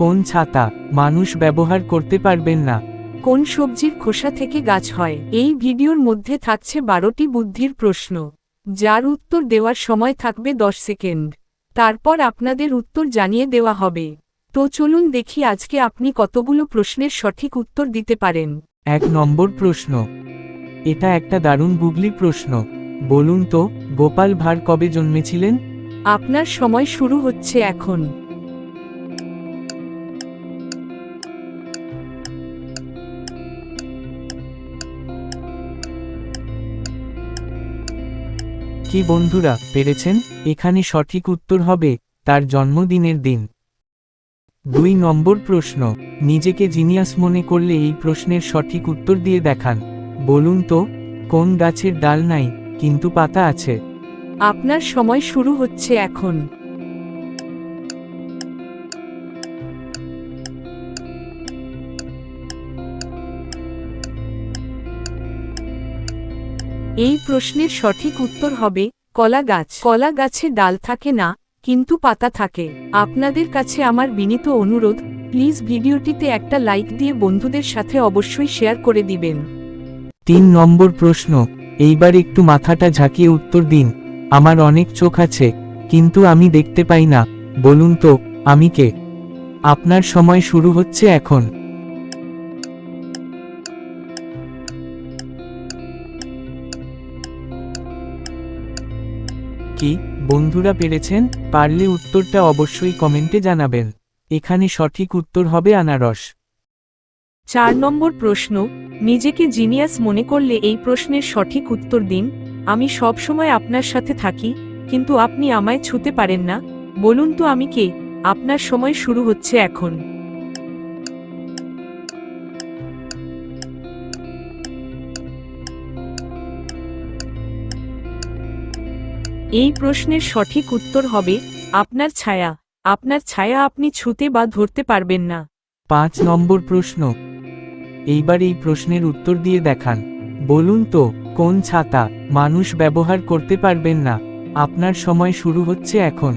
কোন ছাতা মানুষ ব্যবহার করতে পারবেন না? কোন সবজির খোসা থেকে গাছ হয়? এই ভিডিওর মধ্যে থাকছে 12টি বুদ্ধির প্রশ্ন, যার উত্তর দেওয়ার সময় থাকবে 10 সেকেন্ড। তারপর আপনাদের উত্তর জানিয়ে দেওয়া হবে। তো চলুন দেখি আজকে আপনি কতগুলো প্রশ্নের সঠিক উত্তর দিতে পারেন। 1 নম্বর প্রশ্ন। এটা একটা দারুণ গুগলি প্রশ্ন। বলুন তো, গোপাল ভাঁড় কবে জন্মেছিলেন? আপনার সময় শুরু হচ্ছে এখন। কি বন্ধুরা, পেরেছেন? এখানে সঠিক উত্তর হবে তার জন্মদিনের দিন। 2 নম্বর প্রশ্ন। নিজেকে জিনিয়াস মনে করলে এই প্রশ্নের সঠিক উত্তর দিয়ে দেখান। বলুন তো, কোন গাছের ডাল নাই কিন্তু পাতা আছে? আপনার সময় শুরু হচ্ছে এখন। এই প্রশ্নের সঠিক উত্তর হবে কলা গাছ। কলা গাছে ডাল থাকে না, কিন্তু পাতা থাকে। আপনাদের কাছে আমার বিনীত অনুরোধ, প্লিজ ভিডিওটিতে একটা লাইক দিয়ে বন্ধুদের সাথে অবশ্যই শেয়ার করে দিবেন। 3 নম্বর প্রশ্ন। এইবার একটু মাথাটা ঝাঁকিয়ে উত্তর দিন। আমার অনেক চোখ আছে, কিন্তু আমি দেখতে পাই না। বলুন তো, আমি কে? আপনার সময় শুরু হচ্ছে এখন। কি বন্ধুরা, পেরেছেন? পারলে উত্তরটা অবশ্যই কমেন্টে জানাবেন। এখানে সঠিক উত্তর হবে আনারস। 4 নম্বর প্রশ্ন। নিজেকে জিনিয়াস মনে করলে এই প্রশ্নের সঠিক উত্তর দিন। আমি সব সময় আপনার সাথে থাকি, কিন্তু আপনি আমায় ছুঁতে পারেন না। বলুন তো আমি কে? আপনার সময় শুরু হচ্ছে এখন। এই প্রশ্নের সঠিক উত্তর হবে আপনার ছায়া। আপনার ছায়া আপনি ছুঁতে বা ধরতে পারবেন না। 5 নম্বর প্রশ্ন। এইবার এই প্রশ্নের উত্তর দিয়ে দেখান। বলুন তো, কোন ছাতা মানুষ ব্যবহার করতে পারবেন না? আপনার সময় শুরু হচ্ছে এখন।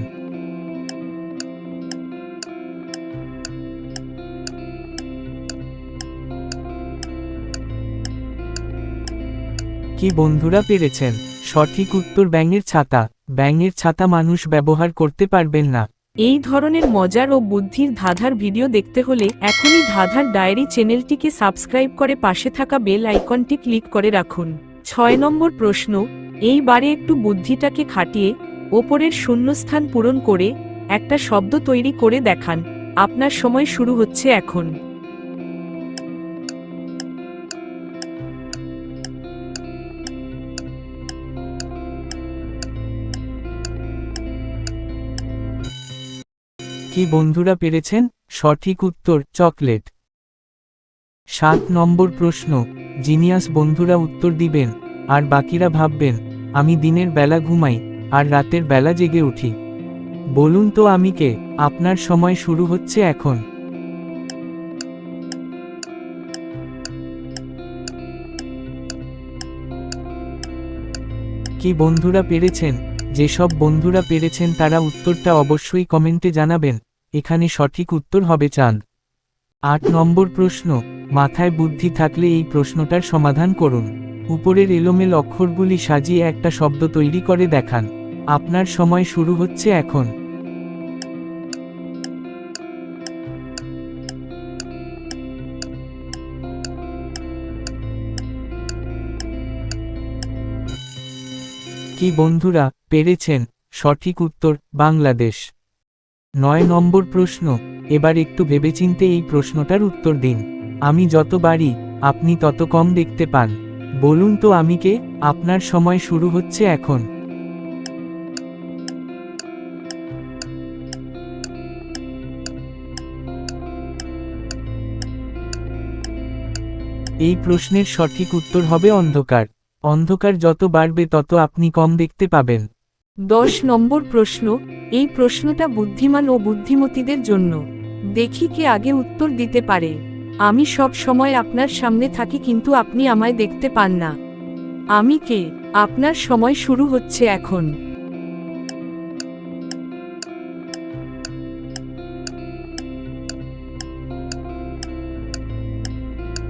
কি বন্ধুরা, পেরেছেন? সঠিক উত্তর ব্যাঙের ছাতা। ব্যাঙের ছাতা মানুষ ব্যবহার করতে পারবেন না। এই ধরনের মজার ও বুদ্ধির ধাঁধার ভিডিও দেখতে হলে এখনই ধাঁধার ডায়েরি চ্যানেলটিকে সাবস্ক্রাইব করে পাশে থাকা বেল আইকনটি ক্লিক করে রাখুন। 6 নম্বর প্রশ্ন। এইবারে একটু বুদ্ধিটাকে খাটিয়ে ওপরের শূন্যস্থান পূরণ করে একটা শব্দ তৈরি করে দেখান। আপনার সময় শুরু হচ্ছে এখন। কি বন্ধুরা, পেরেছেন? সঠিক উত্তর চকলেট। 7 নম্বর প্রশ্ন। জিনিয়াস বন্ধুরা উত্তর দিবেন, আর বাকিরা ভাববেন আমি দিনের বেলা ঘুমাই আর রাতের বেলা জেগে উঠি। বলুন তো আমি কে? আপনার সময় শুরু হচ্ছে এখন। কি বন্ধুরা, পেরেছেন? যেসব বন্ধুরা পেরেছেন তারা উত্তরটা অবশ্যই কমেন্টে জানাবেন। এখানে সঠিক উত্তর হবে চাঁদ। 8 নম্বর প্রশ্ন। মাথায় বুদ্ধি থাকলে এই প্রশ্নটার সমাধান করুন। উপরের এলোমেল অক্ষরগুলি সাজিয়ে একটা শব্দ তৈরি করে দেখান। আপনার সময় শুরু হচ্ছে এখন। কি বন্ধুরা, পেরেছেন? সঠিক উত্তর বাংলাদেশ। 9 নম্বর প্রশ্ন। এবার একটু ভেবেচিন্তে এই প্রশ্নটার উত্তর দিন। আমি যত বাড়ি, আপনি তত কম দেখতে পান। বলুন তো আমি কে? আপনার সময় শুরু হচ্ছে এখন। এই প্রশ্নের সঠিক উত্তর হবে অন্ধকার। অন্ধকার যত বাড়বে তত আপনি কম দেখতে পাবেন। 10 নম্বর প্রশ্ন। এই প্রশ্নটা বুদ্ধিমান ও বুদ্ধিমতীদের জন্য। দেখি কে আগে উত্তর দিতে পারে। আমি সব সময় আপনার সামনে থাকি, কিন্তু আপনি আমায় দেখতে পান না। আমি কে? আপনার সময় শুরু হচ্ছে এখন।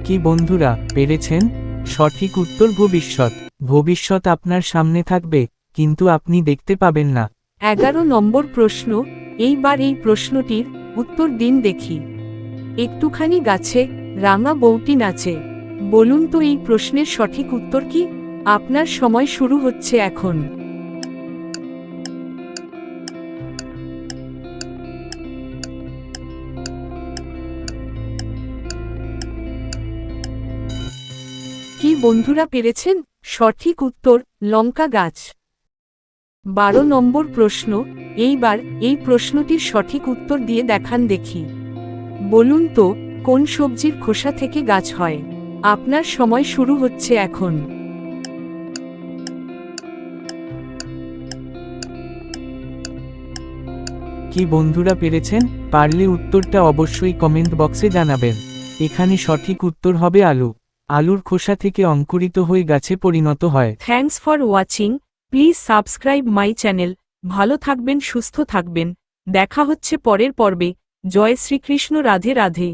কি বন্ধুরা পেরেছেন? সঠিক উত্তর ভবিষ্যৎ। ভবিষ্যৎ আপনার সামনে থাকবে, কিন্তু আপনি দেখতে পাবেন না। 11 নম্বর প্রশ্ন, এইবার এই প্রশ্নটির উত্তর দিন দেখি। একটুখানি গাছে রাঙা বউটি নাচে, বলুন তো এই প্রশ্নের সঠিক উত্তর কি? আপনার সময় শুরু হচ্ছে এখন। কি বন্ধুরা পেরেছেন? সঠিক উত্তর লঙ্কা গাছ। 12 নম্বর প্রশ্ন, এইবার এই প্রশ্নটির সঠিক উত্তর দিয়ে দেখান দেখি। বলুন তো কোন সবজির খোসা থেকে গাছ হয়? আপনার সময় শুরু হচ্ছে এখন। কি বন্ধুরা পেরেছেন? পারলে উত্তরটা অবশ্যই কমেন্ট বক্সে জানাবেন। এখানে সঠিক উত্তর হবে আলু। আলুর খোসা থেকে অঙ্কুরিত হয়ে গাছে পরিণত হয়। Thanks for watching, please subscribe my channel. ভালো থাকবেন, সুস্থ থাকবেন। দেখা হচ্ছে পরের পর্বে। জয় শ্রীকৃষ্ণ, রাধে রাধে।